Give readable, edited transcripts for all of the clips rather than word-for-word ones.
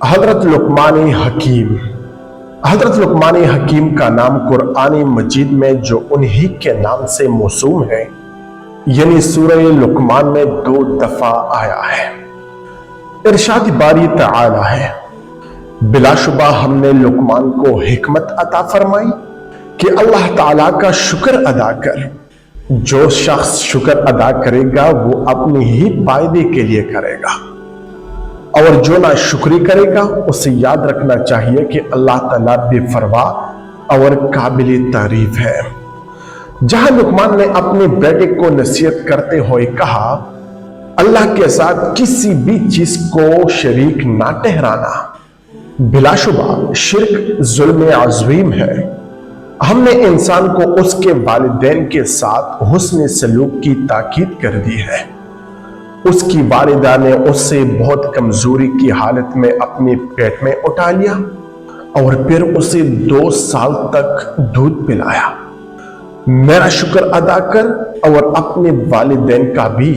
हज़रत लुक़मान हकीम। हज़रत लुक़मान हकीम का नाम कुरान मजीद में जो उन्हीं के नाम से मौसूम है, यानी सूरह लुक़मान में 2 दफा आया है। इरशाद बारी तआला है, बिलाशुबा हमने लुक़मान को हिकमत अता फरमाई कि अल्लाह ताला का शुक्र अदा कर। जो शख्स शुक्र अदा करेगा वो अपनी ही फायदे के लिए करेगा, और जो ना शुक्री करेगा उसे याद रखना चाहिए कि अल्लाह ताला बेपरवाह और काबिल तारीफ है। जहां लुक़मान ने अपने बेटे को नसीहत करते हुए कहा, अल्लाह के साथ किसी भी चीज को शरीक ना ठहराना, बिलाशुबा शिर्क जुल्म अज़ीम है। हमने इंसान को उसके वालिदैन के साथ हुस्न सलूक की ताकीद कर दी है। उसकी वालिदा ने उससे बहुत कमजोरी की हालत में अपने पेट में उठा लिया और फिर उसे 2 साल तक दूध पिलाया। मेरा शुक्र अदा कर और अपने वालिदैन का भी।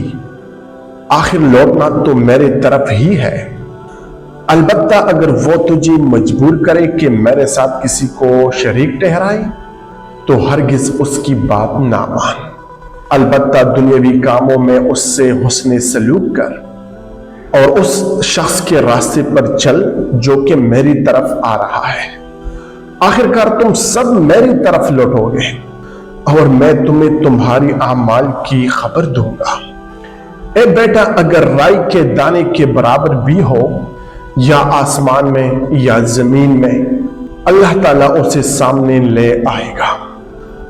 आखिर लौटना तो मेरे तरफ ही है। अलबत्ता अगर वो तुझे मजबूर करे कि मेरे साथ किसी को शरीक ठहराए तो हरगिज उसकी बात ना मान। अलबत्ता दुनियावी कामों में उससे हुस्न सलूक कर और उस शख्स के रास्ते पर चल जो कि मेरी तरफ आ रहा है। आखिरकार तुम सब मेरी तरफ लौटोगे और मैं तुम्हें तुम्हारी आमाल की खबर दूंगा। ए बेटा, अगर राई के दाने के बराबर भी हो या आसमान में या जमीन में, अल्लाह ताला उसे सामने ले आएगा।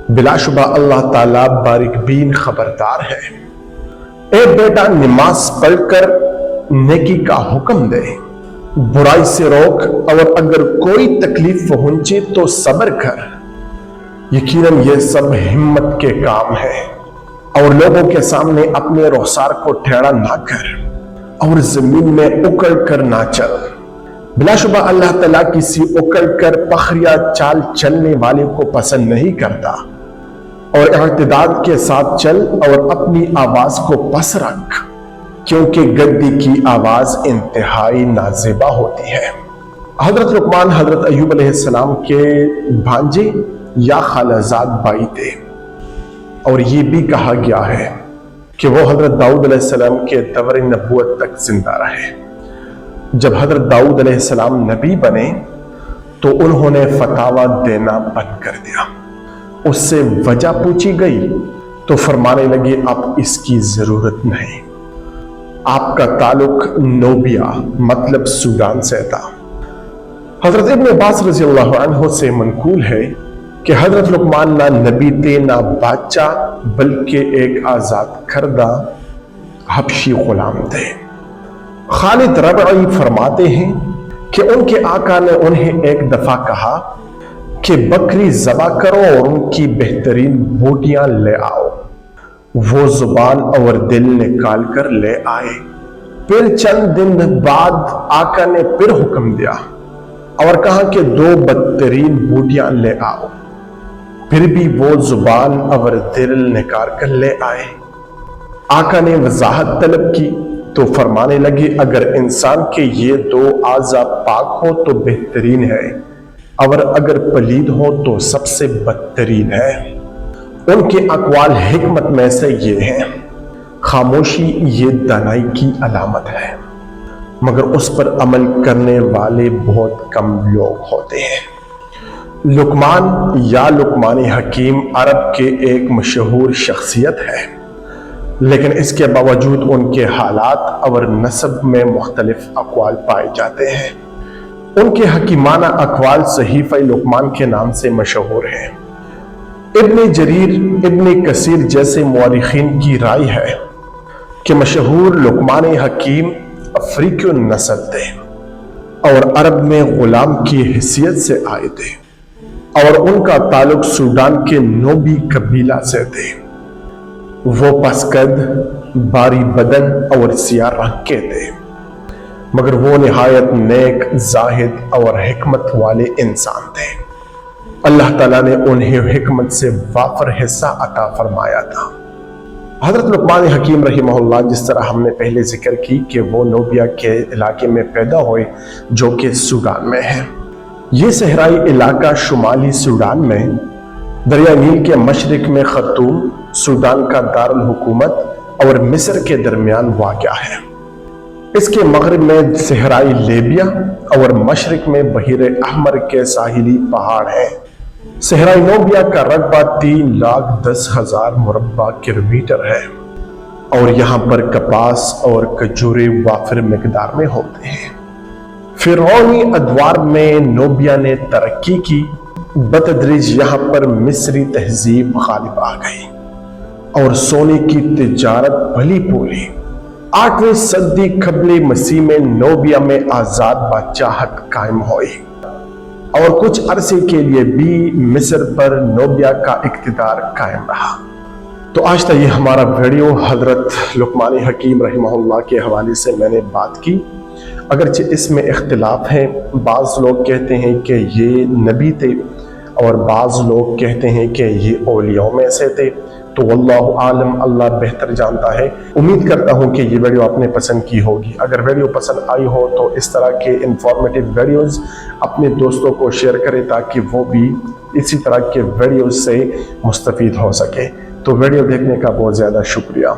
बिलाशुबा अल्लाह ताला बारिक बीन खबरदार है। ए बेटा, नमाज पढ़कर नेकी का हुक्म दे, बुराई से रोक, और अगर कोई तकलीफ पहुंचे तो सब्र कर। यकीनन ये सब हिम्मत के काम है। और लोगों के सामने अपने रुखसार को टेढ़ा ना कर और जमीन में उकड़ कर ना चल। बिलाशुबा अल्लाह ताला किसी उकड़ कर पखरिया चाल चलने वाले को पसंद नहीं करता। और इत्तेदाल के साथ चल और अपनी आवाज को पस रख, क्योंकि गद्दी की आवाज इंतहाई नाज़िबा होती है। हजरत लुक़मान हजरत अय्यूब अलैहिस्सलाम के भांजे या खालाजाद भाई थे, और ये भी कहा गया है कि वो हजरत दाऊद अलैहिस्सलाम के दौर नबूवत तक जिंदा रहे। जब हजरत दाऊद अलैहिस्सलाम नबी बने तो उन्होंने फतावा देना बंद कर दिया। उससे वजह पूछी गई तो फरमाने लगे, अब इसकी जरूरत नहीं। आपका ताल्लुक नोबिया मतलब सूडान से था। हजरत इब्न अब्बास रज़ियल्लाहु अन्हु से मनकूल है कि हजरत लुक़मान ना नबी थे ना बादशाह, बल्कि एक आजाद करदा हबशी गुलाम थे। खालिद रबई फरमाते हैं कि उनके आका ने उन्हें एक दफा कहा कि बकरी ज़बा करो और उनकी बेहतरीन बोटियां ले आओ। वो जुबान और दिल निकाल कर ले आए। फिर चंद दिन बाद आका ने फिर हुक्म दिया और कहा कि 2 बदतरीन बोटियां ले आओ। फिर भी वो जुबान और दिल निकाल कर ले आए। आका ने वजाहत तलब की तो फरमाने लगे, अगर इंसान के ये 2 आज़ा पाक हो तो बेहतरीन है, और अगर पलीद हो तो सबसे बदतरीन है। उनके अक़वाल हिकमत में से ये हैं, खामोशी ये दानाई की अलामत है, मगर उस पर अमल करने वाले बहुत कम लोग होते हैं। लुक़मान या लुक़मान हकीम अरब के एक मशहूर शख्सियत है, लेकिन इसके बावजूद उनके हालात और नस्ब में मुख्तलिफ अक़वाल पाए जाते हैं। उनके हकीमाना अक़वाल सहीफ़ा लुक़मान के नाम से मशहूर हैं। इब्न जरीर, इब्न कसीर जैसे मुअर्रिख़ीन की राय है कि मशहूर लुक़मान हकीम अफ्रीकी नस्ल थे और अरब में गुलाम की हैसियत से आए थे, और उनका ताल्लुक सूडान के नोबी कबीला से थे। वो पसकद, बारी बदन और सियाह रंग के थे, मगर वो निहायत नेक, जाहिद और हिकमत वाले इंसान थे। अल्लाह ताला ने उन्हें हिकमत से वाफर हिस्सा अता फरमाया था। حضرت لقمان حکیم رحمہ जिस तरह हमने पहले जिक्र की कि वो नोबिया के इलाके में पैदा हुए जो कि सूडान में है। ये सहराई इलाका शुमाली सूडान में दरिया नील के मशरक में खर्तूम सूडान का दारुल हुकूमत और मिस्र के दरमियान वाक़या है। इसके मगरब में सहराई लेबिया और मशरक में बहीर अहमर के साहिली पहाड़ हैं। सहराई नोबिया का रकबा 3,10,000 मुरब्बा किलोमीटर है और यहाँ पर कपास और खजूरे वाफिर मिकदार में होते हैं। फिरौनी अदवार में नोबिया ने तरक्की की, बतदरीज यहाँ पर मिस्री तहजीब गालिब आ गई और सोने की तिजारत भली पूरी। 8वीं सदी कबले मसीह में नोबिया में आजाद बादशाहत कायम हुई और कुछ अरसे के लिए भी मिस्र पर नोबिया का इक्तिदार कायम रहा। तो आज तक ये हमारा वीडियो हजरत लुकमान हकीम रहमहुल्लाह के हवाले से मैंने बात की। अगरचे इसमें इख्तिलाफ है, बाज़ लोग कहते हैं कि ये नबी थे और बाज़ लोग कहते हैं कि ये औलियाओं में से थे। तो वल्लाहु आलम, अल्लाह बेहतर जानता है। उम्मीद करता हूँ कि ये वीडियो आपने पसंद की होगी। अगर वीडियो पसंद आई हो तो इस तरह के इंफॉर्मेटिव वीडियोस अपने दोस्तों को शेयर करें ताकि वो भी इसी तरह के वीडियोस से मुस्तफीद हो सके। तो वीडियो देखने का बहुत ज़्यादा शुक्रिया।